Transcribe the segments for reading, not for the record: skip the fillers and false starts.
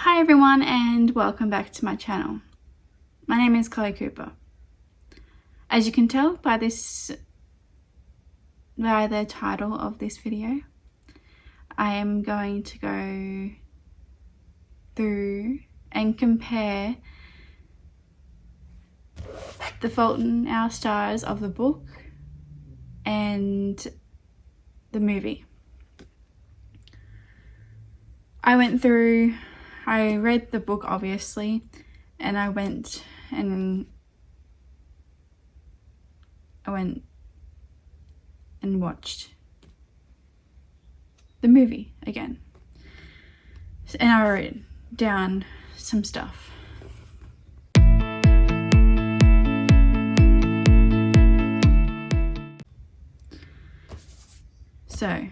Hi everyone and welcome back to my channel. My name is Chloe Cooper. As you can tell by the title of this video, I am going to go through and compare The Fault in Our Stars of the book and the movie. I read the book obviously, and I went and watched the movie again. And I wrote down some stuff. So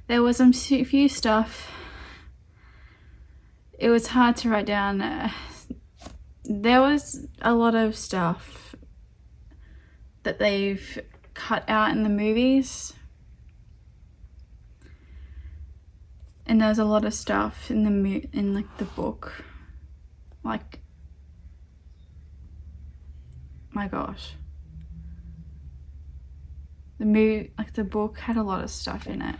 there was some few stuff. It was hard to write down. There was a lot of stuff that they've cut out in the movies, and there's a lot of stuff in the book. Like, my gosh, the book had a lot of stuff in it.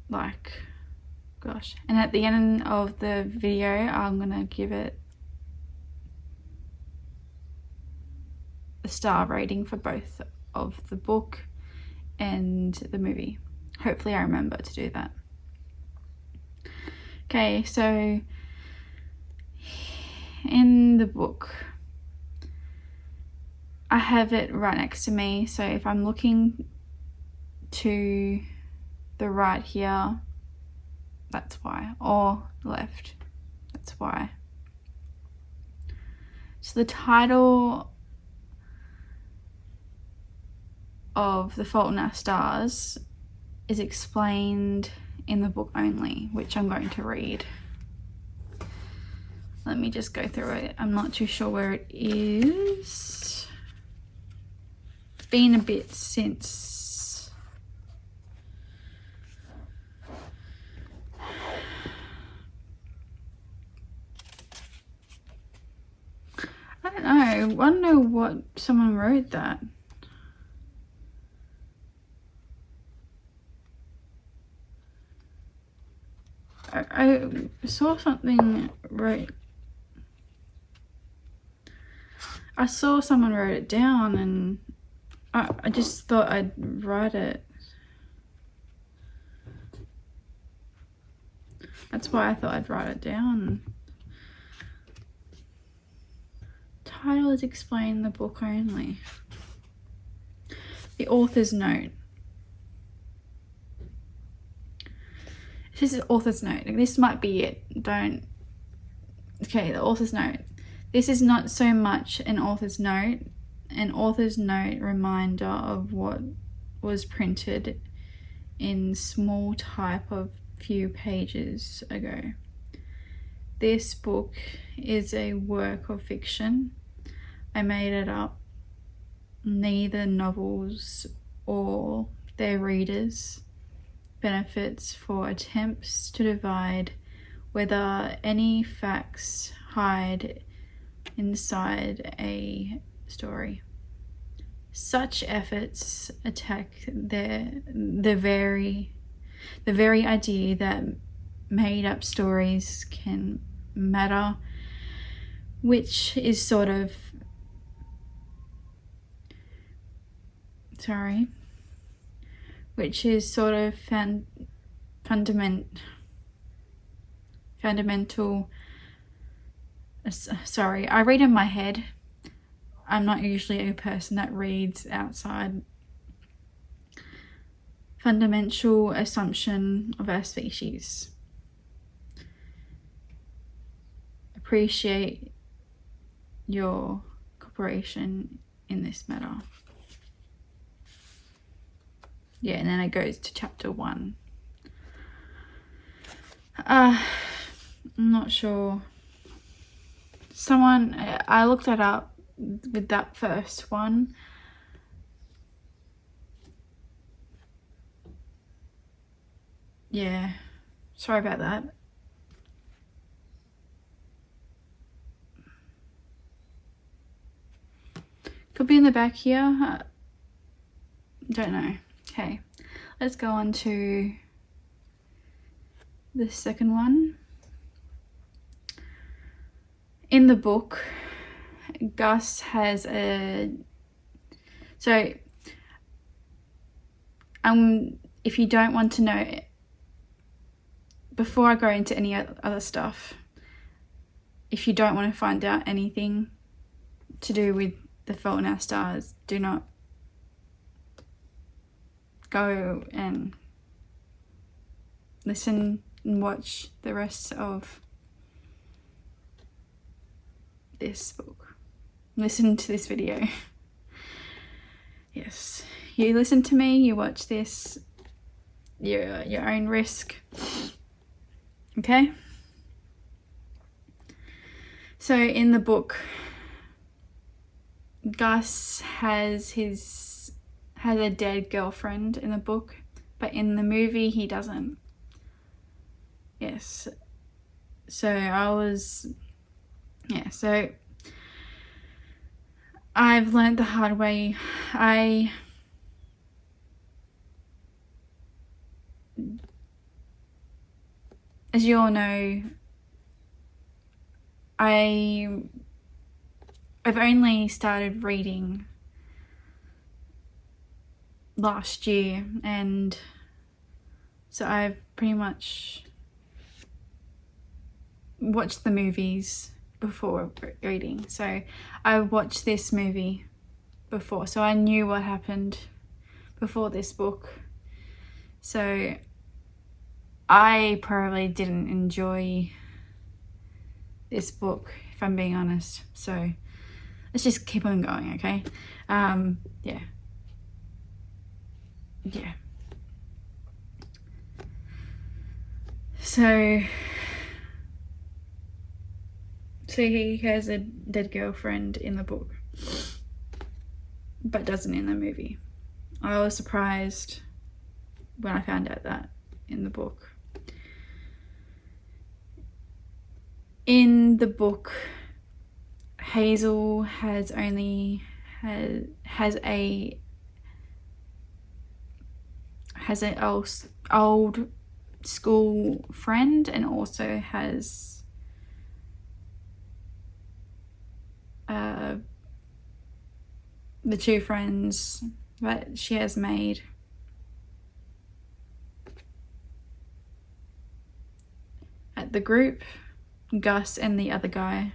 Like, gosh. And at the end of the video, I'm gonna give it a star rating for both of the book and the movie. Hopefully I remember to do that. Okay, so in the book, I have it right next to me, so if I'm looking to the right here, that's why, or left, that's why. So the title of The Fault in Our Stars is explained in the book only, which I'm going to read. Let me just go through it. I'm not too sure where it is. It's been a bit since. I don't know. I don't know what someone wrote that. I saw something wrote. I saw someone wrote it down, and I just thought I'd write it. That's why I thought I'd write it down. Title is explained in the book only. The author's note. This is the author's note. This might be it. Okay, the author's note. This is not so much an author's note reminder of what was printed in small type of few pages ago. This book is a work of fiction. I made it up. Neither novels or their readers benefits for attempts to divide whether any facts hide inside a story. Such efforts attack the very idea that made up stories can matter, which is sort of fundamental. Sorry, I read in my head. I'm not usually a person that reads outside. Fundamental assumption of our species. Appreciate your cooperation in this matter. Yeah, and then it goes to chapter 1. I'm not sure. I looked that up with that first one. yeah, sorry about that. Could be in the back here. Don't know. Okay, let's go on to the second one. In the book, Gus has a... So, if you don't want to know, before I go into any other stuff, if you don't want to find out anything to do with The Fault in Our Stars, do not go and listen and watch the rest of this book. Listen to this video. Yes, you listen to me, you watch this, your own risk. Okay? So in the book, Gus has a dead girlfriend in the book, but in the movie he doesn't. Yes. So I've learned the hard way. As you all know, I've only started reading last year, and so I've pretty much watched the movies before reading. So I watched this movie before, so I knew what happened before this book. So I probably didn't enjoy this book, if I'm being honest. So let's just keep on going, okay? Yeah. So he has a dead girlfriend in the book, but doesn't in the movie. I was surprised when I found out that in the book. In the book, Hazel has an old school friend, and also has the two friends that she has made at the group, Gus and the other guy,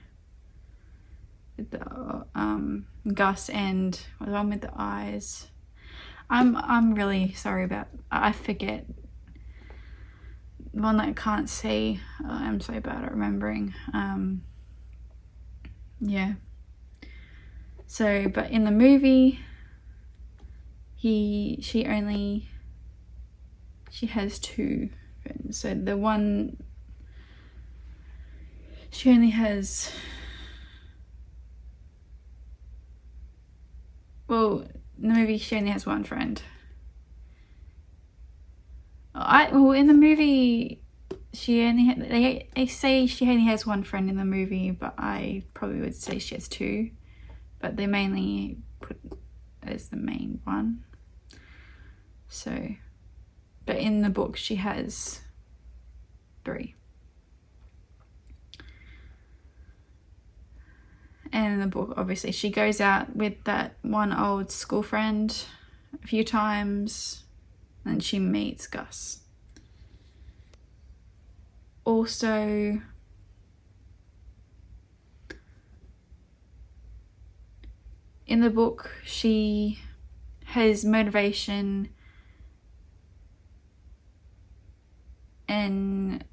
Gus and the one with the eyes. I'm really sorry about, I forget, the one that I can't see. I'm so bad at remembering. Yeah. So, but in the movie, she has two friends. So the one, she only has, well, in the movie she only has one friend. In the movie she only they say she only has one friend in the movie, but I probably would say she has two, but they mainly put as the main one. So, but in the book she has three. And in the book, obviously, she goes out with that one old school friend a few times, and she meets Gus. Also, in the book, she has motivation and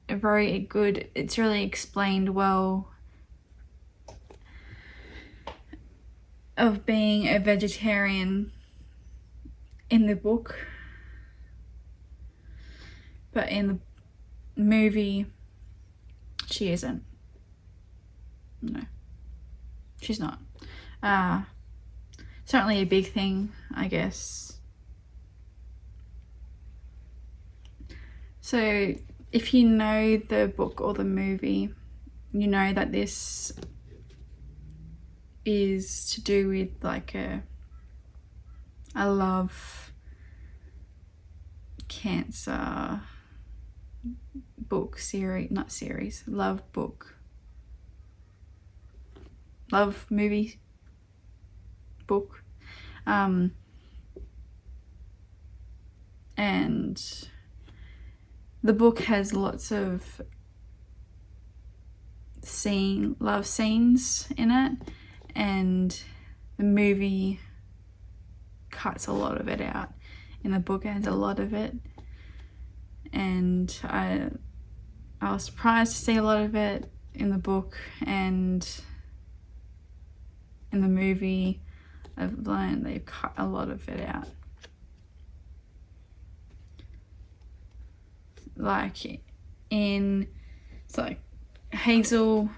a very good, it's really explained well, of being a vegetarian in the book, but in the movie she isn't. No, she's not. Certainly a big thing, I guess. So if you know the book or the movie, you know that this is to do with like a love cancer book series, not series, love book, love movie book. And the book has lots of love scenes in it, and the movie cuts a lot of it out. In the book it has a lot of it, and I was surprised to see a lot of it in the book, and in the movie I've learned they've cut a lot of it out. Like it's like Hazel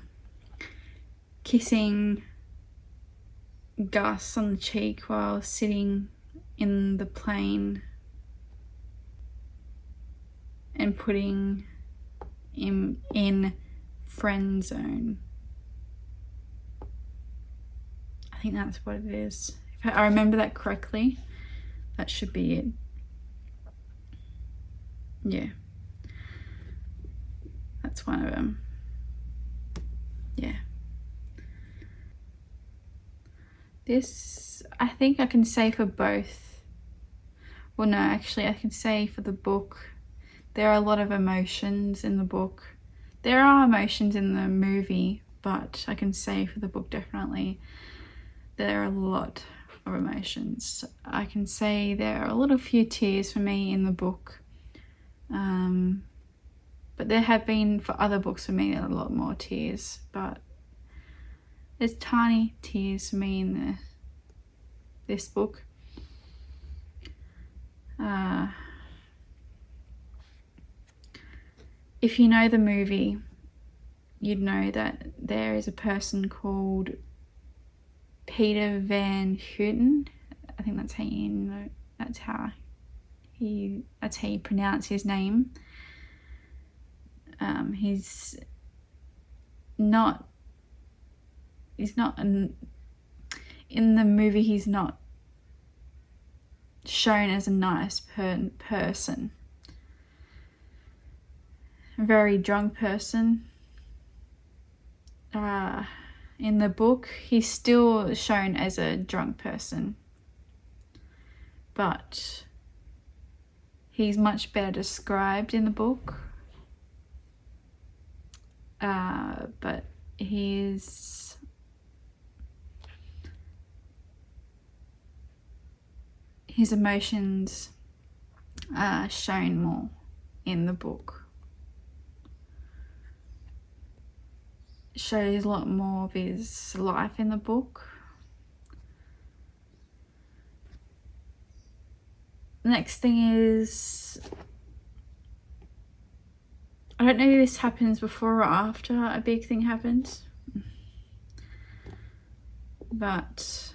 kissing Gus on the cheek while sitting in the plane and putting him in friend zone. I think that's what it is. If I remember that correctly, that should be it. Yeah. That's one of them. Yeah. This, I think I can say for both. Well, no, actually I can say for the book, there are a lot of emotions in the book. There are emotions in the movie, but I can say for the book definitely there are a lot of emotions. I can say there are a little few tears for me in the book. But there have been for other books for me a lot more tears, but there's tiny tears for me in this book. If you know the movie, you'd know that there is a person called Peter Van Houten. I think that's how you pronounce his name. He's not in the movie, he's not shown as a nice person. A very drunk person. In the book, he's still shown as a drunk person, but he's much better described in the book. But his emotions are shown more in the book. It shows a lot more of his life in the book. The next thing is, I don't know if this happens before or after a big thing happens, but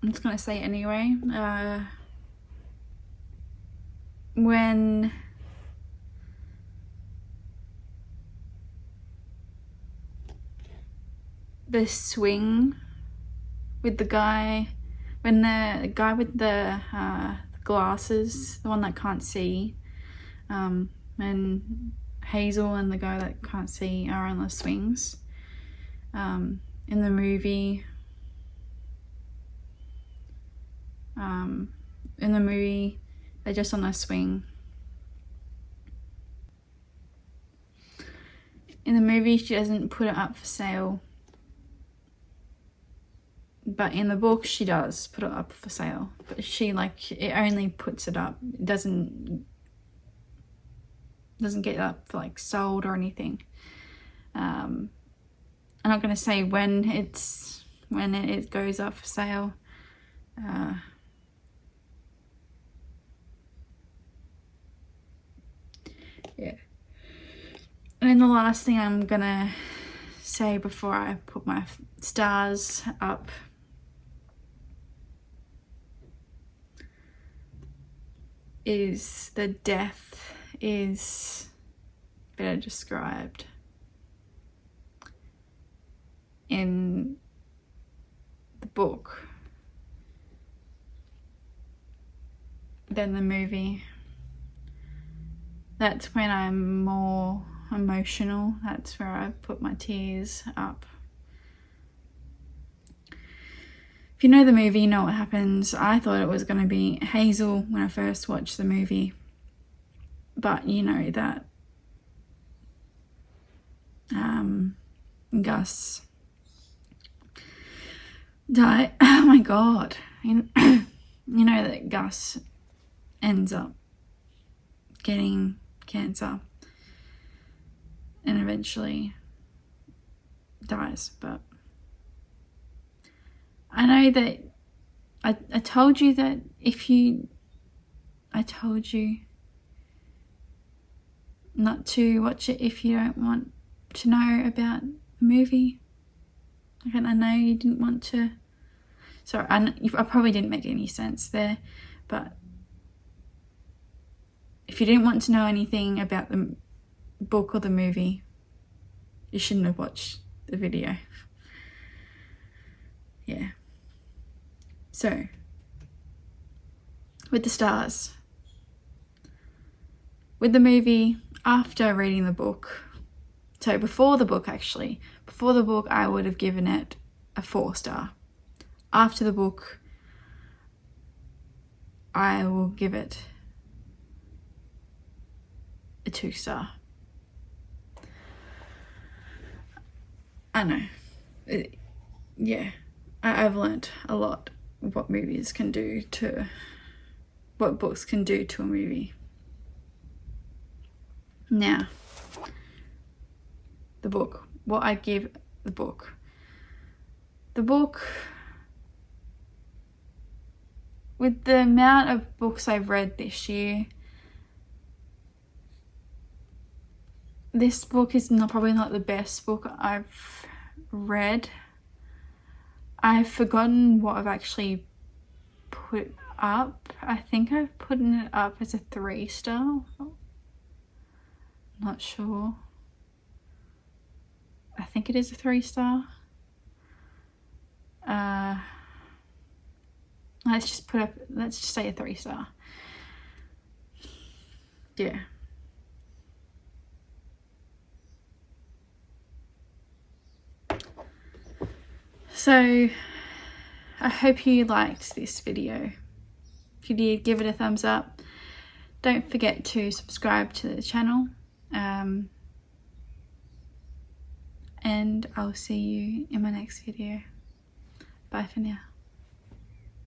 I'm just gonna say it anyway. When the swing with the guy, when the guy with the glasses, the one that can't see, and Hazel and the guy that can't see are on the swings. In the movie, they're just on a swing. In the movie, she doesn't put it up for sale, but in the book she does put it up for sale. But she it only puts it up. It doesn't get it up for sold or anything. I'm not going to say when it goes up for sale. Yeah. And then the last thing I'm gonna say before I put my stars up is the death is better described in the book than the movie. That's when I'm more emotional. That's where I put my tears up. If you know the movie, you know what happens. I thought it was going to be Hazel when I first watched the movie. But you know that Gus died. Oh my God. You know that Gus ends up getting cancer and eventually dies. But I know that I told you that I told you not to watch it if you don't want to know about the movie. I know you didn't want to. Sorry, I probably didn't make any sense there, but if you didn't want to know anything about the book or the movie, you shouldn't have watched the video. Yeah. So, with the stars. With the movie, after reading the book, so before the book actually, before the book I would have given it a 4-star. After the book, I will give it a 2-star. I know. Yeah. I've learnt a lot what movies can do to, what books can do to a movie. Now, the book. What I give the book. The book, with the amount of books I've read this year, this book is probably not the best book I've read. I've forgotten what I've actually put up. I think I've put it up as a 3-star. Not sure. I think it is a 3-star. Let's just say a 3-star. Yeah. So, I hope you liked this video. If you did, give it a thumbs up. Don't forget to subscribe to the channel. And I'll see you in my next video. Bye for now.